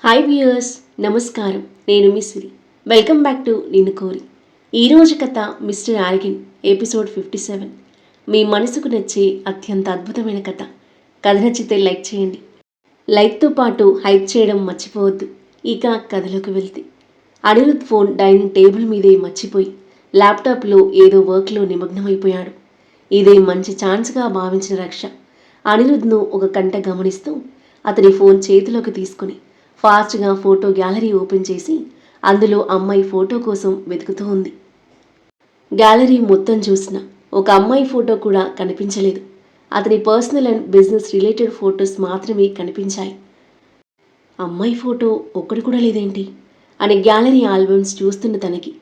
Hi viewers, నమస్కారం. నేను మీ సిరి. Welcome back to నిన్ను కోరి. ఈరోజు కథ మిస్టర్ ఆర్గిన్ ఎపిసోడ్ 57. మీ మనసుకు నచ్చే అత్యంత అద్భుతమైన కథ. కథ నచ్చితే లైక్ చేయండి. లైక్తో పాటు హైప్ చేయడం మర్చిపోవద్దు. ఇక కథలోకి వెళ్తే అనిరుద్ ఫోన్ డైనింగ్ టేబుల్ మీదే మర్చిపోయి ల్యాప్టాప్లో ఏదో వర్క్లో నిమగ్నమైపోయాడు. ఇదే మంచి ఛాన్స్గా భావించిన రక్ష అనిరుద్ను ఒక కంట గమనిస్తూ అతని ఫోన్ చేతిలోకి తీసుకుని ఫాస్ట్గా ఫోటో గ్యాలరీ ఓపెన్ చేసి అందులో అమ్మాయి ఫోటో కోసం వెతుకుతూ ఉంది. గ్యాలరీ మొత్తం చూసిన ఒక అమ్మాయి ఫోటో కూడా కనిపించలేదు. అతని personal and business related photos మాత్రమే కనిపించాయి. అమ్మాయి ఫోటో ఒక్కటి కూడా లేదేంటి అని గ్యాలరీ ఆల్బమ్స్ చూస్తున్న తనకి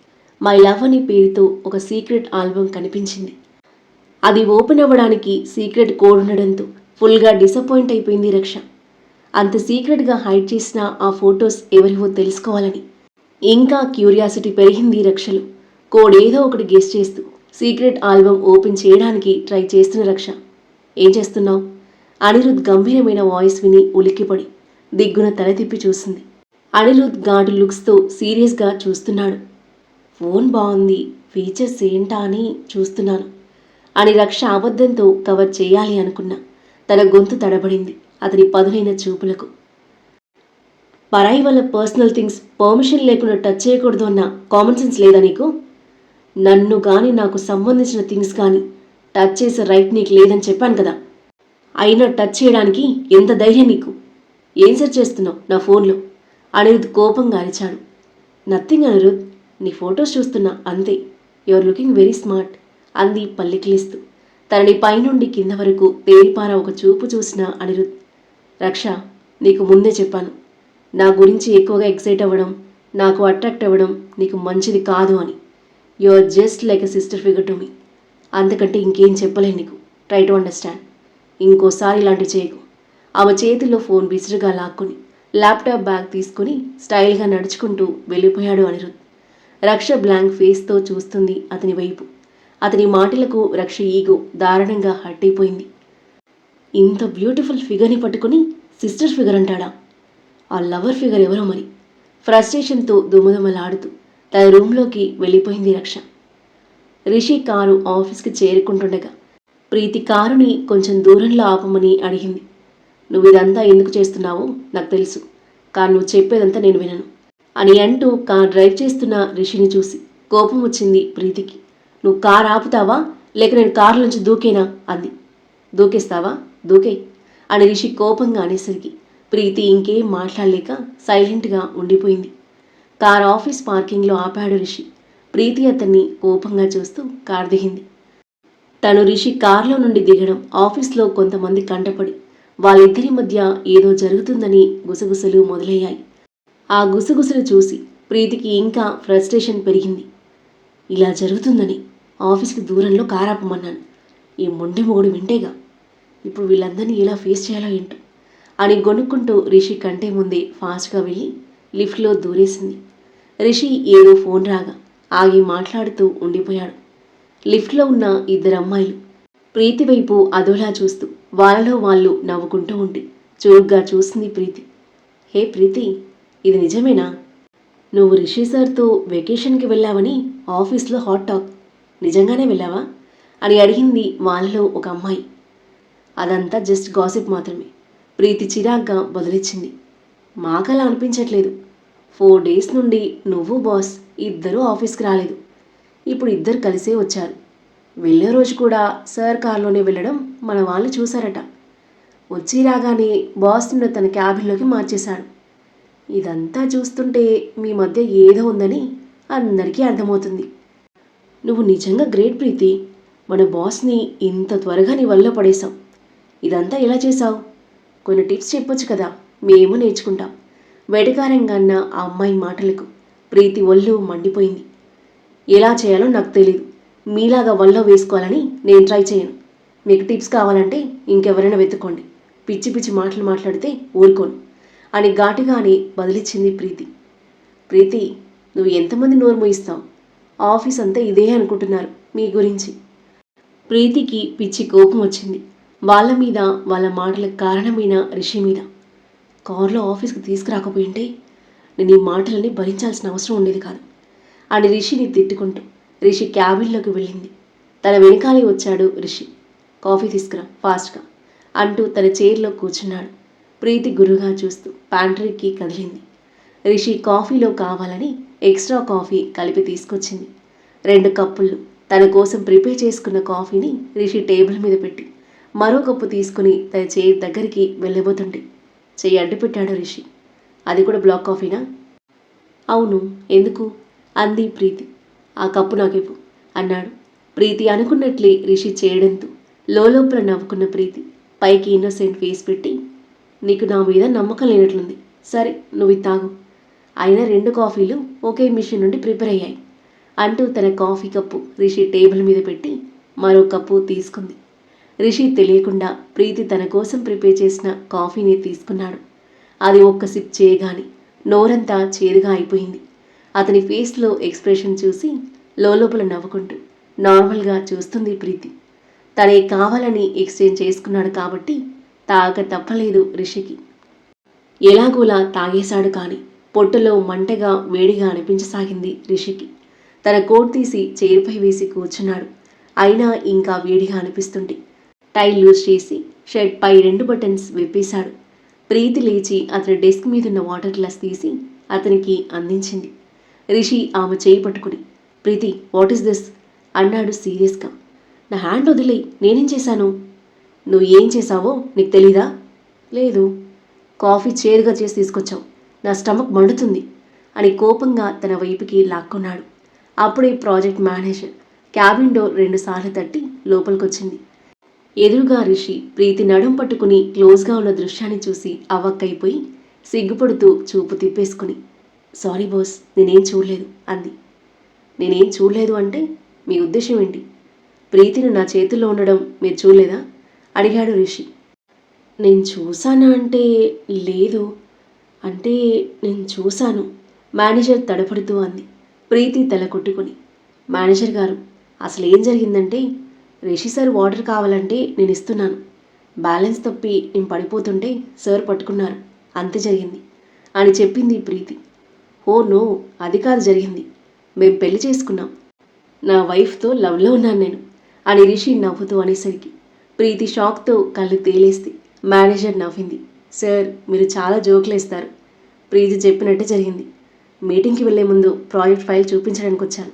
మై లవ్ అనే పేరుతో ఒక సీక్రెట్ ఆల్బమ్ కనిపించింది. అది ఓపెన్ అవ్వడానికి సీక్రెట్ కోడ్ ఉండడంతో ఫుల్గా డిసప్పాయింట్ అయిపోయింది రక్ష. అంత సీక్రెట్గా హైడ్ చేసిన ఆ ఫొటోస్ ఎవరివో తెలుసుకోవాలని ఇంకా క్యూరియాసిటీ పెరిగింది రక్షలో. కోడ్ ఏదో ఒకటి గెస్ చేస్తూ సీక్రెట్ ఆల్బమ్ ఓపెన్ చేయడానికి ట్రై చేస్తున్న రక్ష. ఏం చేస్తున్నావు? అనిరుద్ గంభీరమైన వాయిస్ విని ఉలిక్కిపడి దిగ్గున తల తిప్పి చూసింది. అనిరుద్ గాడు లుక్స్తో సీరియస్గా చూస్తున్నాడు. ఫోన్ బాగుంది, ఫీచర్స్ ఏంటా అని చూస్తున్నాను అని రక్ష అబద్ధంతో కవర్ చేయాలి అనుకున్నా తన గొంతు తడబడింది అతని పదునైన చూపులకు. పరాయి వాళ్ళ పర్సనల్ థింగ్స్ పర్మిషన్ లేకుండా టచ్ చేయకూడదు అన్న కామన్ సెన్స్ లేదా నీకు? నన్ను కానీ నాకు సంబంధించిన థింగ్స్ కానీ టచ్ చేసే రైట్ నీకు లేదని చెప్పాను కదా. అయినా టచ్ చేయడానికి ఎంత ధైర్యం నీకు? ఏం సెర్చ్ చేస్తున్నావు నా ఫోన్లో? అనిరుద్ కోపంగా అరిచాడు. నథింగ్ అనిరుద్, నీ ఫొటోస్ చూస్తున్నా అంతే. యువర్ లుకింగ్ వెరీ స్మార్ట్ అంది పల్లికిలిస్తూ. తనని పైనుండి కింద వరకు తేరిపార ఒక చూపు చూసిన అనిరుద్, రక్ష, నీకు ముందే చెప్పాను, నా గురించి ఎక్కువగా ఎక్సైట్ అవ్వడం, నాకు అట్రాక్ట్ అవ్వడం నీకు మంచిది కాదు అని. You are just like a sister figure to me. అంతకంటే ఇంకేం చెప్పలేను నీకు. Try to understand. ఇంకోసారి ఇలాంటివి చేయకు. ఆమె చేతిలో ఫోన్ విసురుగా లాక్కుని ల్యాప్టాప్ బ్యాగ్ తీసుకుని స్టైల్గా నడుచుకుంటూ వెళ్ళిపోయాడు అనిరుద్. రక్ష బ్లాంక్ ఫేస్తో చూస్తుంది అతని వైపు. అతని మాటలకు రక్ష ఈగో దారుణంగా హర్ట్ అయిపోయింది. ఇంత బ్యూటిఫుల్ ఫిగర్ని పట్టుకుని సిస్టర్ ఫిగర్ అంటాడా? ఆ లవర్ ఫిగర్ ఎవరో మరి. ఫ్రస్ట్రేషన్తో దుమదుమలాడుతూ తన రూమ్లోకి వెళ్ళిపోయింది రక్ష. రిషి కారు ఆఫీస్కి చేరుకుంటుండగా ప్రీతి కారుని కొంచెం దూరంలో ఆపమని అడిగింది. నువ్వు ఇదంతా ఎందుకు చేస్తున్నావో నాకు తెలుసు, కానీ నువ్వు చెప్పేదంతా నేను వినను అని అంటూ కార్ డ్రైవ్ చేస్తున్న రిషిని చూసి కోపం వచ్చింది ప్రీతికి. నువ్వు కారు ఆపుతావా లేక నేను కారు నుంచి దూకేనా అంది. దూకేస్తావా? దూకే అని రిషి కోపంగా అనేసరికి ప్రీతి ఇంకేం మాట్లాడలేక సైలెంట్గా ఉండిపోయింది. కార్ ఆఫీస్ పార్కింగ్లో ఆపాడు రిషి. ప్రీతి అతన్ని కోపంగా చూస్తూ కార్ దిగింది. తను రిషి కార్లో నుండి దిగడం ఆఫీస్లో కొంతమంది కంటపడి వాళ్ళిద్దరి మధ్య ఏదో జరుగుతుందని గుసగుసలు మొదలయ్యాయి. ఆ గుసగుసలు చూసి ప్రీతికి ఇంకా ఫ్రస్ట్రేషన్ పెరిగింది. ఇలా జరుగుతుందని ఆఫీస్కి దూరంలో కార్ ఆపమన్నాను. ఈ మొండి మొగుడు వింటేగా ఇప్పుడు వీళ్ళందరినీ ఎలా ఫేస్ చేయాలో ఏంటో అని గొనుక్కుంటూ రిషి కంటే ముందే ఫాస్ట్గా వెళ్ళి లిఫ్ట్లో దూరేసింది. రిషి ఏదో ఫోన్ రాగా ఆగి మాట్లాడుతూ ఉండిపోయాడు. లిఫ్ట్లో ఉన్న ఇద్దరు అమ్మాయిలు ప్రీతి వైపు అదోలా చూస్తూ వాళ్ళలో వాళ్ళు నవ్వుకుంటూ ఉండి చురుగ్గా చూసింది ప్రీతి. హే ప్రీతి, ఇది నిజమేనా? నువ్వు రిషి సార్తో వెకేషన్కి వెళ్ళావని ఆఫీస్లో హాట్ టాక్. నిజంగానే వెళ్ళావా అని అడిగింది వాళ్ళలో ఒక అమ్మాయి. అదంతా జస్ట్ గాసిప్ మాత్రమే, ప్రీతి చిరాగ్గా బదులిచ్చింది. మాకలా అనిపించట్లేదు. 4 డేస్ నుండి నువ్వు బాస్ ఇద్దరూ ఆఫీస్కి రాలేదు. ఇప్పుడు ఇద్దరు కలిసే వచ్చారు. వెళ్ళే రోజు కూడా సార్ కారులోనే వెళ్ళడం మన వాళ్ళు చూశారట. వచ్చి రాగానే బాస్ నిన్ను తన క్యాబిన్లోకి మార్చేశాడు. ఇదంతా చూస్తుంటే మీ మధ్య ఏదో ఉందని అందరికీ అర్థమవుతుంది. నువ్వు నిజంగా గ్రేట్ ప్రీతి. మన బాస్ని ఇంత త్వరగా నీ వల్ల పడేశావు. ఇదంతా ఎలా చేశావు? కొన్ని టిప్స్ చెప్పొచ్చు కదా, మేము నేర్చుకుంటాం. వెటకారంగా అన్న ఆ అమ్మాయి మాటలకు ప్రీతి ఒళ్ళు మండిపోయింది. ఎలా చేయాలో నాకు తెలీదు. మీలాగా వల్ల వేసుకోవాలని నేను ట్రై చేయను. మీకు టిప్స్ కావాలంటే ఇంకెవరైనా వెతుక్కోండి. పిచ్చి పిచ్చి మాటలు మాట్లాడితే ఊరుకోను అని ఘాటుగానే బదిలిచ్చింది ప్రీతి. ప్రీతి, నువ్వు ఎంతమంది నోరు మూయిస్తావు? ఆఫీస్ అంతా ఇదే అనుకుంటున్నారు మీ గురించి. ప్రీతికి పిచ్చి కోపం వచ్చింది. వాళ్ళ మీద, వాళ్ళ మాటలకు కారణమైన రిషి మీద. కారులో ఆఫీస్కి తీసుకురాకపోయింటే నేను ఈ మాటలని భరించాల్సిన అవసరం ఉండేది కాదు అని రిషిని తిట్టుకుంటూ రిషి క్యాబిన్లోకి వెళ్ళింది. తన వెనకాలే వచ్చాడు రిషి. కాఫీ తీసుకురా ఫాస్ట్గా అంటూ తన చైర్లో కూర్చున్నాడు. ప్రీతి గురుగా చూస్తూ ప్యాంట్రీకి కదిలింది. రిషి కాఫీలో కావాలని ఎక్స్ట్రా కాఫీ కలిపి తీసుకొచ్చింది. 2 కప్పుల్లో తన కోసం ప్రిపేర్ చేసుకున్న కాఫీని రిషి టేబుల్ మీద పెట్టి మరో కప్పు తీసుకుని తన చైర్ దగ్గరికి వెళ్ళబోతుంటే చెయ్యి అడ్డుపెట్టాడు రిషి. అది కూడా బ్లాక్ కాఫీనా? అవును, ఎందుకు అంది ప్రీతి. ఆ కప్పు నాకివ్వు అన్నాడు. ప్రీతి అనుకున్నట్లే రిషి చేయడంతో లోపల నవ్వుకున్న ప్రీతి పైకి ఇన్నోసెంట్ ఫేస్ పెట్టి, నీకు నా మీద నమ్మకం లేనట్లుంది, సరే నువ్వు ఇది తాగు, అయినా 2 కాఫీలు ఒకే మిషన్ నుండి ప్రిపేర్ అయ్యాయి అంటూ తన కాఫీ కప్పు రిషి టేబుల్ మీద పెట్టి మరో కప్పు తీసుకుంది. రిషి తెలియకుండా ప్రీతి తన కోసం ప్రిపేర్ చేసిన కాఫీని తీసుకున్నాడు. అది ఒక్క సిప్ చేయగానే నోరంతా చేదుగా అయిపోయింది. అతని ఫేస్లో ఎక్స్ప్రెషన్ చూసి లోపల నవ్వుకుంటూ నార్మల్గా చూస్తుంది ప్రీతి. తనే కావాలని ఎక్స్చేంజ్ చేసుకున్నాడు కాబట్టి తాగక తప్పలేదు రిషికి. ఎలాగోలా తాగేశాడు కానీ పొట్టలో మంటగా వేడిగా అనిపించసాగింది రిషికి. తన కోట్ తీసి చైర్పై వేసి కూర్చున్నాడు. అయినా ఇంకా వేడిగా అనిపిస్తుంది. టై లూజ్ చేసి షర్ట్ పై 2 బటన్స్ విప్పేశాడు. ప్రీతి లేచి అతని డెస్క్ మీదున్న వాటర్ గ్లాస్ తీసి అతనికి అందించింది. రిషి ఆమె చేయి పట్టుకుని, ప్రీతి వాట్ ఈస్ దిస్ అన్నాడు సీరియస్గా. నా హ్యాండ్ వదిలేయి, నేనేం చేశాను? నువ్వు ఏం చేశావో నీకు తెలీదా? లేదు. కాఫీ చేదుగా చేసి తీసుకొచ్చావు, నా స్టమక్ మండుతుంది అని కోపంగా తన వైపుకి లాక్కున్నాడు. అప్పుడే ప్రాజెక్ట్ మేనేజర్ క్యాబిన్ డోర్ 2 సార్లు తట్టి లోపలికొచ్చింది. ఎదురుగా రిషి ప్రీతి నడుం పట్టుకుని క్లోజ్గా ఉన్న దృశ్యాన్ని చూసి అవ్వక్కైపోయి సిగ్గుపడుతూ చూపు తిప్పేసుకుని, సారీ బాస్, నేనేం చూడలేదు అంది. నేనేం చూడలేదు అంటే మీ ఉద్దేశం ఏంటి? ప్రీతిని నా చేతుల్లో ఉండడం మీరు చూడలేదా అడిగాడు రిషి. నేను చూశానా అంటే లేదు, అంటే నేను చూశాను మేనేజర్ తడపడుతూ అంది. ప్రీతి తల కొట్టుకుని, మేనేజర్ గారు అసలు ఏం జరిగిందంటే రిషి సార్ వాటర్ కావాలంటే నేను ఇస్తున్నాను, బ్యాలెన్స్ తప్పి నేను పడిపోతుంటే సార్ పట్టుకున్నారు, అంతే జరిగింది అని చెప్పింది ప్రీతి. ఓ నో, అది కాదు జరిగింది, మేం పెళ్లి చేసుకున్నాం, నా వైఫ్తో లవ్లో ఉన్నాను నేను అని రిషి నవ్వుతూ అనేసరికి ప్రీతి షాక్తో కళ్ళు తేలేస్తే మేనేజర్ నవ్వింది. సార్ మీరు చాలా జోకులేస్తారు, ప్రీతి చెప్పినట్టే జరిగింది, మీటింగ్కి వెళ్లే ముందు ప్రాజెక్ట్ ఫైల్ చూపించడానికి వచ్చాను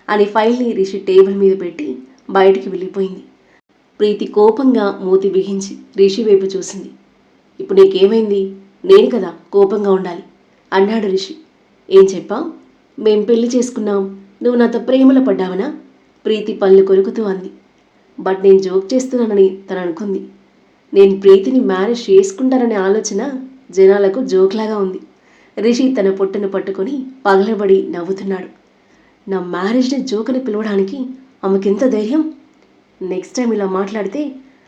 అని ఫైల్ని రిషి టేబుల్ మీద పెట్టి బయటికి వెళ్ళిపోయింది. ప్రీతి కోపంగా మూతి బిగించి రిషి వైపు చూసింది. ఇప్పుడు నీకేమైంది? నేను కదా కోపంగా ఉండాలి అన్నాడు రిషి. ఏం చెప్పావు? మేం పెళ్లి చేసుకున్నాం, నువ్వు నాతో ప్రేమలో పడ్డావనా? ప్రీతి పళ్ళు కొరుకుతూ అంది. బట్ నేను జోక్ చేస్తున్నానని తను అనుకుంది. నేను ప్రీతిని మ్యారేజ్ చేసుకుంటాననే ఆలోచన జనాలకు జోక్లాగా ఉంది. రిషి తన పొట్టను పట్టుకొని పగలబడి నవ్వుతున్నాడు. నా మ్యారేజ్ని జోకని పిలవడానికి ఆమెకెంత ధైర్యం! నెక్స్ట్ టైం ఇలా మాట్లాడితే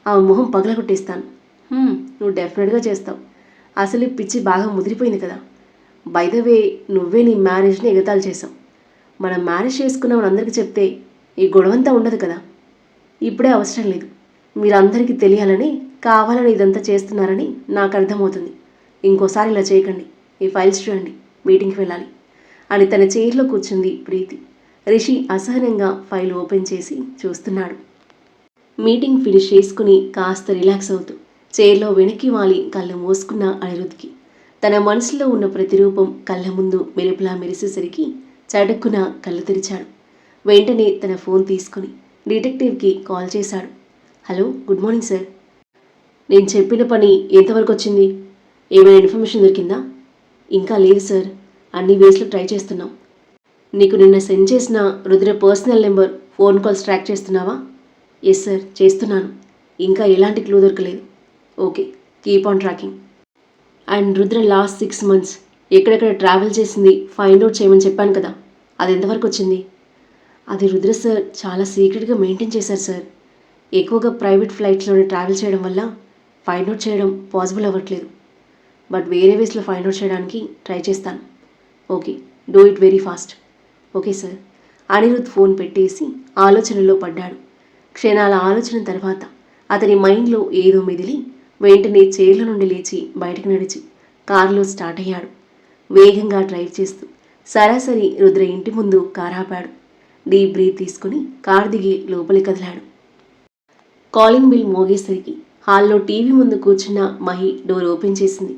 ఆమె మొహం పగలగొట్టేస్తాను. నువ్వు డెఫినెట్గా చేస్తావు, అసలు పిచ్చి బాగా ముదిరిపోయింది కదా. బై ద వే, నువ్వే నీ మ్యారేజ్ని ఎగతాళి చేసావు, మనం మ్యారేజ్ చేసుకున్నామని అందరికీ చెప్తే ఈ గొడవంతా ఉండదు కదా. ఇప్పుడే అవసరం లేదు, మీరందరికీ తెలియాలని కావాలని ఇదంతా చేస్తున్నారని నాకు అర్థమవుతుంది. ఇంకోసారి ఇలా చేయకండి, ఈ ఫైల్స్ చూడండి, మీటింగ్కి వెళ్ళాలి అని తన చైర్లో కూర్చుంది ప్రీతి. రిషి అసహనంగా ఫైల్ ఓపెన్ చేసి చూస్తున్నాడు. మీటింగ్ ఫినిష్ చేసుకుని కాస్త రిలాక్స్ అవుతూ చైర్లో వెనక్కి వాలి కళ్ళు మూసుకున్న అనిరుద్ధ్కి తన మనసులో ఉన్న ప్రతిరూపం కళ్ళ ముందు మెరుపులా మెరిసేసరికి చటుక్కున కళ్ళు తెరిచాడు. వెంటనే తన ఫోన్ తీసుకుని డిటెక్టివ్కి కాల్ చేశాడు. Hello, good morning sir. నేను చెప్పిన పని ఎంతవరకు వచ్చింది? ఏమైనా ఇన్ఫర్మేషన్ దొరికిందా? ఇంకా లేదు సార్, అన్ని వేస్లో ట్రై చేస్తున్నాం. నీకు నిన్న సెండ్ చేసిన Rudra personal number, phone calls track చేస్తున్నావా? ఎస్ సార్, చేస్తున్నాను. ఇంకా ఎలాంటి క్లూ దొరకలేదు. Okay, keep on tracking. And Rudra last 6 months ఎక్కడెక్కడ ట్రావెల్ చేసింది ఫైండ్ అవుట్ చేయమని చెప్పాను కదా, అది ఎంతవరకు వచ్చింది? అది రుద్ర సార్ చాలా సీక్రెట్గా మెయింటైన్ చేశారు సార్. ఎక్కువగా ప్రైవేట్ ఫ్లైట్స్లోనే ట్రావెల్ చేయడం వల్ల ఫైండ్ అవుట్ చేయడం పాసిబుల్ అవ్వట్లేదు. బట్ వేరే వేస్లో ఫైండ్ అవుట్ చేయడానికి ట్రై చేస్తాను. Okay, do it very fast. Okay sir. Anirudh phone పెట్టేసి ఆలోచనలో పడ్డాడు. క్షణాల ఆలోచన తర్వాత అతని మైండ్లో ఏదో మెదిలి వెంటనే చైర్ల నుండి లేచి బయటకు నడిచి కారులో స్టార్ట్ అయ్యాడు. వేగంగా డ్రైవ్ చేస్తూ సరాసరి రుద్ర ఇంటి ముందు కారు ఆపాడు. డీప్ బ్రీత్ తీసుకుని కారు దిగి లోపలి కదిలాడు. కాలింగ్ బిల్ మోగేసరికి హాల్లో టీవీ ముందు కూర్చున్న మహి డోర్ ఓపెన్ చేసింది.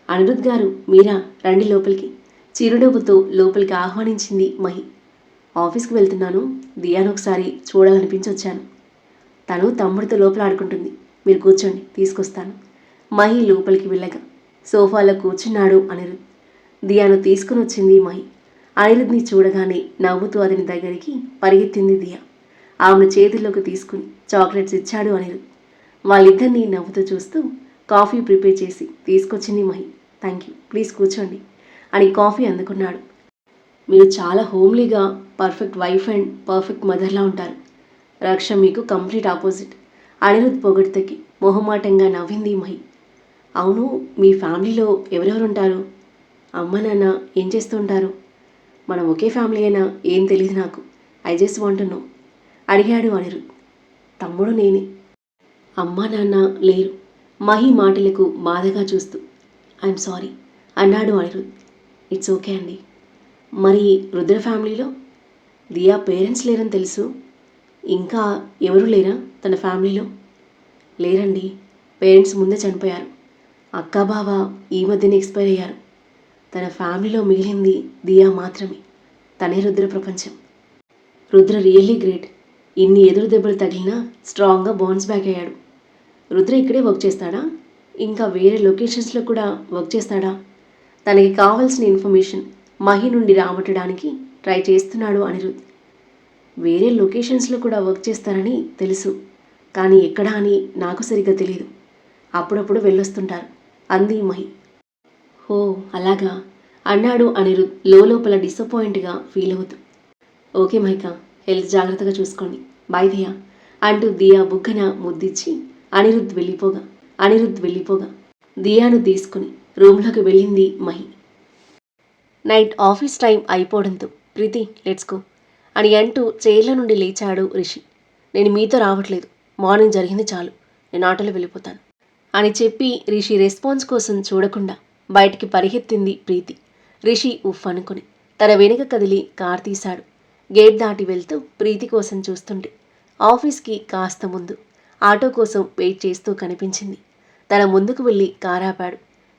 అనిరుద్ గారు, మీరా, రండి లోపలికి. చిరునవ్వుతో లోపలికి ఆహ్వానించింది మహి. ఆఫీస్కి వెళ్తున్నాను, దియాను ఒకసారి చూడాలనిపించి వచ్చాను. తను తమ్ముడితో లోపల ఆడుకుంటుంది, మీరు కూర్చోండి, తీసుకొస్తాను. మహి లోపలికి వెళ్ళగా సోఫాలో కూర్చున్నాడు అనిరుద్. దియాను తీసుకుని వచ్చింది మహి. అనిరుద్ని చూడగానే నవ్వుతూ అతని దగ్గరికి పరిగెత్తింది దియా. ఆమెను చేతుల్లోకి తీసుకుని చాక్లెట్స్ ఇచ్చాడు అనిరుద్. వాళ్ళిద్దరినీ నవ్వుతూ చూస్తూ కాఫీ ప్రిపేర్ చేసి తీసుకొచ్చింది మహి. థ్యాంక్ యూ, ప్లీజ్ కూర్చోండి అని కాఫీ అందుకున్నాడు. మీరు చాలా హోమ్లీగా పర్ఫెక్ట్ వైఫ్ అండ్ పర్ఫెక్ట్ మదర్లా ఉంటారు. రక్ష మీకు కంప్లీట్ ఆపోజిట్. అనిరుద్ పొగడ్తకి మొహమాటంగా నవ్వింది మహి. అవును, మీ ఫ్యామిలీలో ఎవరెవరు ఉంటారు? అమ్మ నాన్న ఏం చేస్తూ ఉంటారు? మనం ఒకే ఫ్యామిలీ అయినా ఏం తెలియదు నాకు. I just want to know అడిగాడు అనిరుద్. తమ్ముడు నేనే. అమ్మా నాన్న లేరు. మహి మాటలకు బాధగా చూస్తూ ఐఎమ్ సారీ అన్నాడు అనిరుద్. ఇట్స్ ఓకే అండి. మరి రుద్ర ఫ్యామిలీలో? దియా పేరెంట్స్ లేరని తెలుసు. ఇంకా ఎవరు లేరా తన ఫ్యామిలీలో? లేరండి, పేరెంట్స్ ముందే చనిపోయారు. అక్క బావ ఈ మధ్యనే ఎక్స్పైర్ అయ్యారు. తన ఫ్యామిలీలో మిగిలింది దియా మాత్రమే. తనే రుద్ర ప్రపంచం. Rudra really great. ఇన్ని ఎదురు దెబ్బలు తగిలినా స్ట్రాంగ్గా బౌన్స్ బ్యాక్ అయ్యాడు. రుద్ర ఇక్కడే వర్క్ చేస్తాడా? ఇంకా వేరే లొకేషన్స్లో కూడా వర్క్ చేస్తాడా? తనకి కావాల్సిన ఇన్ఫర్మేషన్ మహి నుండి రాబట్టడానికి ట్రై చేస్తున్నాడు అనిరుద్. వేరే లొకేషన్స్లో కూడా వర్క్ చేస్తారని తెలుసు, కానీ ఎక్కడా అని నాకు సరిగ్గా తెలియదు. అప్పుడప్పుడు వెళ్ళొస్తుంటారు అంది మహి. హో అలాగా అన్నాడు అనిరుద్ లోపల డిసప్పాయింట్గా ఫీల్ అవుతూ. ఓకే మహిక, హెల్త్ జాగ్రత్తగా చూసుకోండి, బాయ్ దియా అంటూ దియా బుగ్గన ముద్దిచ్చి అనిరుద్ వెళ్ళిపోగా దియాను తీసుకుని రూమ్లోకి వెళ్ళింది మహి. నైట్ ఆఫీస్ టైం అయిపోవడంతో ప్రీతి లెట్స్ గో అని అంటూ చైర్ల నుండి లేచాడు రిషి. నేను మీతో రావట్లేదు, మార్నింగ్ జరిగింది చాలు, నేను ఆటోలో వెళ్ళిపోతాను అని చెప్పి రిషి రెస్పాన్స్ కోసం చూడకుండా బయటికి పరిగెత్తింది ప్రీతి. రిషి ఉఫ్ అనుకుని తన వెనుక కదిలి కార్ తీశాడు. గేట్ దాటి వెళ్తూ ప్రీతి కోసం చూస్తుంటే ఆఫీస్కి కాస్త ముందు ఆటో కోసం వెయిట్ చేస్తూ కనిపించింది. తన ముందుకు వెళ్ళి కార్ ఆపాడు.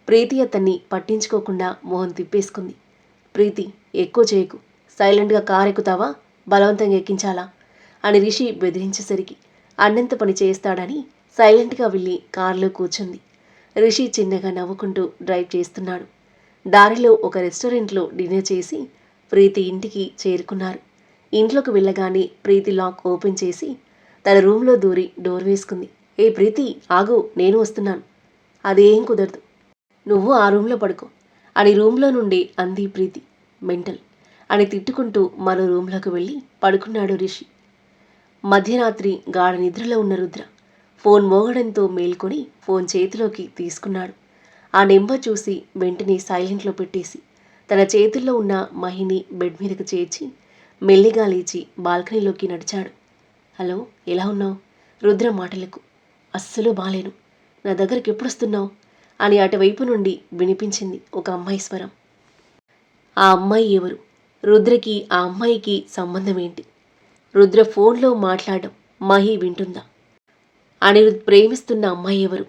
ప్రీతి అతన్ని పట్టించుకోకుండా మొహం తిప్పేసుకుంది. ప్రీతి, ఎక్కువ చేయకు, సైలెంట్గా కార్ ఎక్కుతావా, బలవంతంగా ఎక్కించాలా అని రిషి బెదిరించేసరికి అన్నంత పని చేస్తాడని సైలెంట్గా వెళ్ళి కారులో కూర్చుంది. రిషి చిన్నగా నవ్వుకుంటూ డ్రైవ్ చేస్తున్నాడు. దారిలో ఒక రెస్టారెంట్లో డిన్నర్ చేసి ప్రీతి ఇంటికి చేరుకున్నారు. ఇంట్లోకి వెళ్ళగానే ప్రీతి లాక్ ఓపెన్ చేసి తన రూమ్లో దూరి డోర్ వేసుకుంది. ఏ ప్రీతి, ఆగు, నేను వస్తున్నాను. అదేం కుదరదు, నువ్వు ఆ రూమ్లో పడుకో అని రూమ్లో నుండి అంది ప్రీతి. మెంటల్ అని తిట్టుకుంటూ మరో రూమ్లోకి వెళ్ళి పడుకున్నాడు రిషి. మధ్యరాత్రి గాఢ నిద్రలో ఉన్న రుద్ర ఫోన్ మోగడంతో మేల్కొని ఫోన్ చేతిలోకి తీసుకున్నాడు. ఆ నెంబర్ చూసి వెంటనే సైలెంట్లో పెట్టేసి తన చేతుల్లో ఉన్న మహిని బెడ్ మీదకు చేర్చి మెల్లిగా లేచి బాల్కనీలోకి నడిచాడు. హలో, ఎలా ఉన్నావు? రుద్ర మాటలకు అస్సలు బాలేను, నా దగ్గరికి ఎప్పుడొస్తున్నావు అని అటువైపు నుండి వినిపించింది ఒక అమ్మాయి స్వరం. ఆ అమ్మాయి ఎవరు? రుద్రకి ఆ అమ్మాయికి సంబంధం ఏంటి? రుద్ర ఫోన్లో మాట్లాడడం మహి వింటుందా? అనిరుద్ ప్రేమిస్తున్న అమ్మాయి ఎవరు?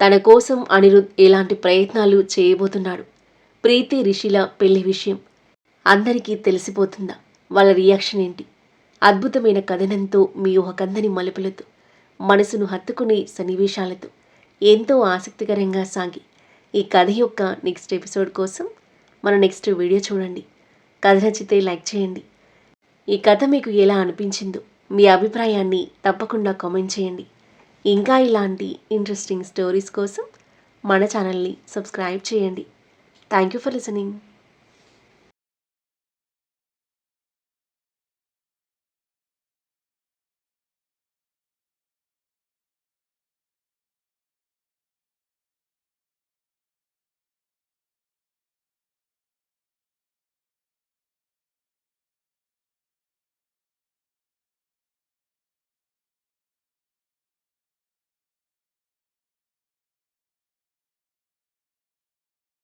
తన కోసం అనిరుద్ ఎలాంటి ప్రయత్నాలు చేయబోతున్నాడు? ప్రీతి రిషిల పెళ్లి విషయం అందరికీ తెలిసిపోతుందా? వాళ్ళ రియాక్షన్ ఏంటి? అద్భుతమైన కథనంతో మీ ఊహకందని మలుపులతో మనసును హత్తుకునే సన్నివేశాలతో ఎంతో ఆసక్తికరంగా సాగి ఈ కథ యొక్క నెక్స్ట్ ఎపిసోడ్ కోసం మన నెక్స్ట్ వీడియో చూడండి. కథ నచ్చితే లైక్ చేయండి. ఈ కథ మీకు ఎలా అనిపించిందో మీ అభిప్రాయాన్ని తప్పకుండా కామెంట్ చేయండి. ఇంకా ఇలాంటి ఇంట్రెస్టింగ్ స్టోరీస్ కోసం మన ఛానల్ని సబ్స్క్రైబ్ చేయండి. Thank you for listening.